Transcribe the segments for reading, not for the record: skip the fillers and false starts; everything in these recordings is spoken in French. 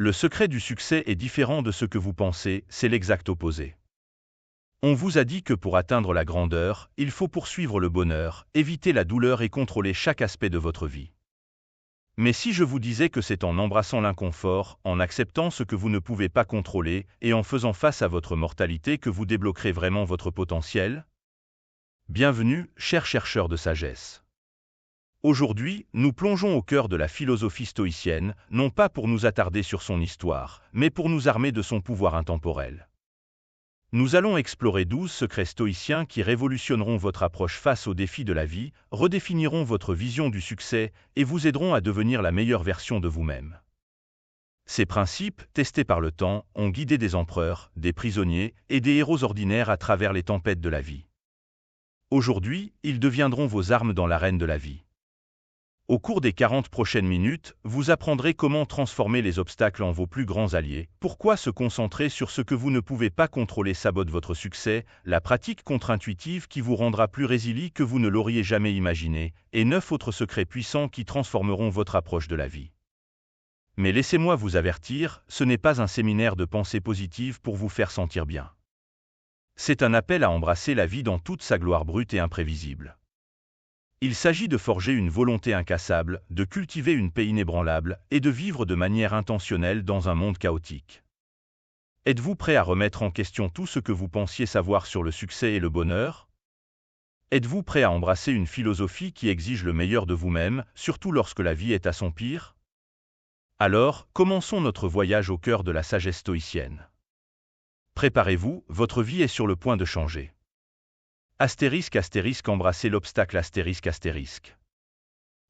Le secret du succès est différent de ce que vous pensez, c'est l'exact opposé. On vous a dit que pour atteindre la grandeur, il faut poursuivre le bonheur, éviter la douleur et contrôler chaque aspect de votre vie. Mais si je vous disais que c'est en embrassant l'inconfort, en acceptant ce que vous ne pouvez pas contrôler, et en faisant face à votre mortalité que vous débloquerez vraiment votre potentiel? Bienvenue, chers chercheurs de sagesse. Aujourd'hui, nous plongeons au cœur de la philosophie stoïcienne, non pas pour nous attarder sur son histoire, mais pour nous armer de son pouvoir intemporel. Nous allons explorer 12 secrets stoïciens qui révolutionneront votre approche face aux défis de la vie, redéfiniront votre vision du succès et vous aideront à devenir la meilleure version de vous-même. Ces principes, testés par le temps, ont guidé des empereurs, des prisonniers et des héros ordinaires à travers les tempêtes de la vie. Aujourd'hui, ils deviendront vos armes dans l'arène de la vie. Au cours des 40 prochaines minutes, vous apprendrez comment transformer les obstacles en vos plus grands alliés, pourquoi se concentrer sur ce que vous ne pouvez pas contrôler sabote votre succès, la pratique contre-intuitive qui vous rendra plus résilient que vous ne l'auriez jamais imaginé, et 9 autres secrets puissants qui transformeront votre approche de la vie. Mais laissez-moi vous avertir, ce n'est pas un séminaire de pensée positive pour vous faire sentir bien. C'est un appel à embrasser la vie dans toute sa gloire brute et imprévisible. Il s'agit de forger une volonté incassable, de cultiver une paix inébranlable et de vivre de manière intentionnelle dans un monde chaotique. Êtes-vous prêt à remettre en question tout ce que vous pensiez savoir sur le succès et le bonheur? Êtes-vous prêt à embrasser une philosophie qui exige le meilleur de vous-même, surtout lorsque la vie est à son pire? Alors, commençons notre voyage au cœur de la sagesse stoïcienne. Préparez-vous, votre vie est sur le point de changer. Astérisque astérisque embrasser l'obstacle astérisque astérisque.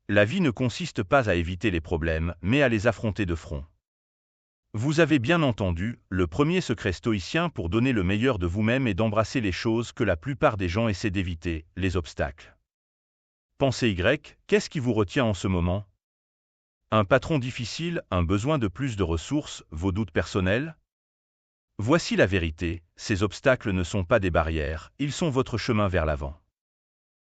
La vie ne consiste pas à éviter les problèmes, mais à les affronter de front. Vous avez bien entendu, le premier secret stoïcien pour donner le meilleur de vous-même est d'embrasser les choses que la plupart des gens essaient d'éviter, les obstacles. Pensez Y, qu'est-ce qui vous retient en ce moment? Un patron difficile, un besoin de plus de ressources, vos doutes personnels? Voici la vérité, ces obstacles ne sont pas des barrières, ils sont votre chemin vers l'avant.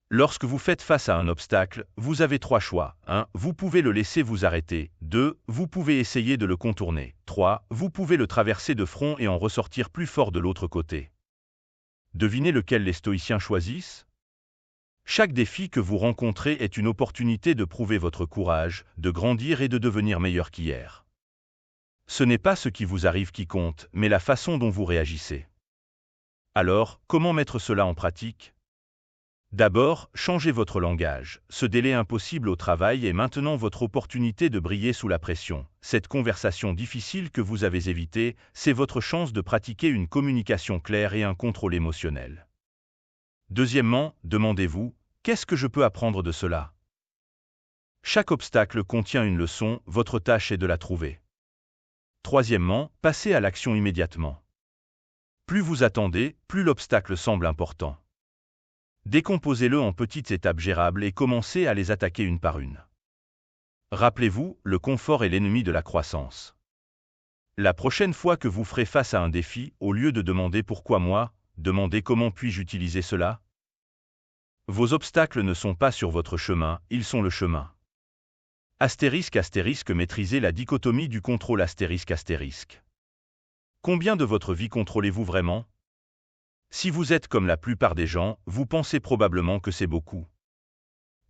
Lorsque vous faites face à un obstacle, vous avez 3 choix. 1. Vous pouvez le laisser vous arrêter. 2. Vous pouvez essayer de le contourner. 3. Vous pouvez le traverser de front et en ressortir plus fort de l'autre côté. Devinez lequel les stoïciens choisissent? Chaque défi que vous rencontrez est une opportunité de prouver votre courage, de grandir et de devenir meilleur qu'hier. Ce n'est pas ce qui vous arrive qui compte, mais la façon dont vous réagissez. Alors, comment mettre cela en pratique? D'abord, changez votre langage. Ce délai impossible au travail est maintenant votre opportunité de briller sous la pression. Cette conversation difficile que vous avez évitée, c'est votre chance de pratiquer une communication claire et un contrôle émotionnel. Deuxièmement, demandez-vous, qu'est-ce que je peux apprendre de cela? Chaque obstacle contient une leçon, votre tâche est de la trouver. Troisièmement, passez à l'action immédiatement. Plus vous attendez, plus l'obstacle semble important. Décomposez-le en petites étapes gérables et commencez à les attaquer une par une. Rappelez-vous, le confort est l'ennemi de la croissance. La prochaine fois que vous ferez face à un défi, au lieu de demander pourquoi moi, demandez comment puis-je utiliser cela? Vos obstacles ne sont pas sur votre chemin, ils sont le chemin. Astérisque astérisque maîtrisez la dichotomie du contrôle astérisque astérisque. Combien de votre vie contrôlez-vous vraiment? Si vous êtes comme la plupart des gens, vous pensez probablement que c'est beaucoup.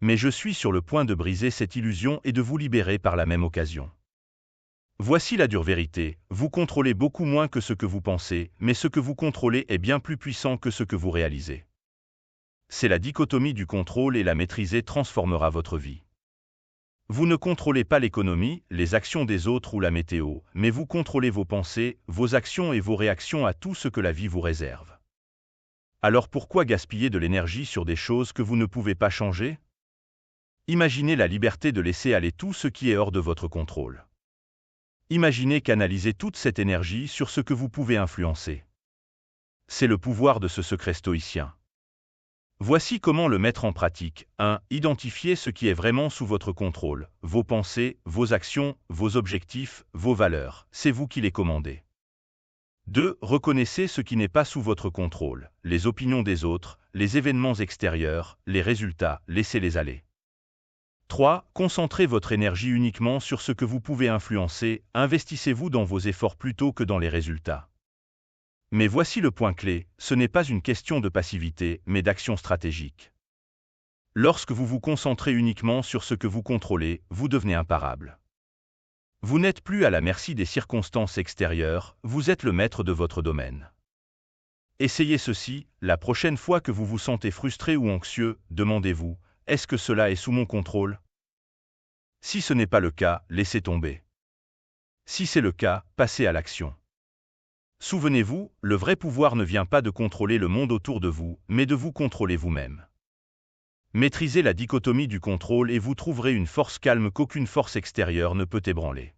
Mais je suis sur le point de briser cette illusion et de vous libérer par la même occasion. Voici la dure vérité, vous contrôlez beaucoup moins que ce que vous pensez, mais ce que vous contrôlez est bien plus puissant que ce que vous réalisez. C'est la dichotomie du contrôle et la maîtriser transformera votre vie. Vous ne contrôlez pas l'économie, les actions des autres ou la météo, mais vous contrôlez vos pensées, vos actions et vos réactions à tout ce que la vie vous réserve. Alors pourquoi gaspiller de l'énergie sur des choses que vous ne pouvez pas changer? Imaginez la liberté de laisser aller tout ce qui est hors de votre contrôle. Imaginez canaliser toute cette énergie sur ce que vous pouvez influencer. C'est le pouvoir de ce secret stoïcien. Voici comment le mettre en pratique. 1. Identifiez ce qui est vraiment sous votre contrôle, vos pensées, vos actions, vos objectifs, vos valeurs, c'est vous qui les commandez. 2. Reconnaissez ce qui n'est pas sous votre contrôle, les opinions des autres, les événements extérieurs, les résultats, laissez-les aller. 3. Concentrez votre énergie uniquement sur ce que vous pouvez influencer, investissez-vous dans vos efforts plutôt que dans les résultats. Mais voici le point clé, ce n'est pas une question de passivité, mais d'action stratégique. Lorsque vous vous concentrez uniquement sur ce que vous contrôlez, vous devenez imparable. Vous n'êtes plus à la merci des circonstances extérieures, vous êtes le maître de votre domaine. Essayez ceci, la prochaine fois que vous vous sentez frustré ou anxieux, demandez-vous, est-ce que cela est sous mon contrôle? Si ce n'est pas le cas, laissez tomber. Si c'est le cas, passez à l'action. Souvenez-vous, le vrai pouvoir ne vient pas de contrôler le monde autour de vous, mais de vous contrôler vous-même. Maîtrisez la dichotomie du contrôle et vous trouverez une force calme qu'aucune force extérieure ne peut ébranler.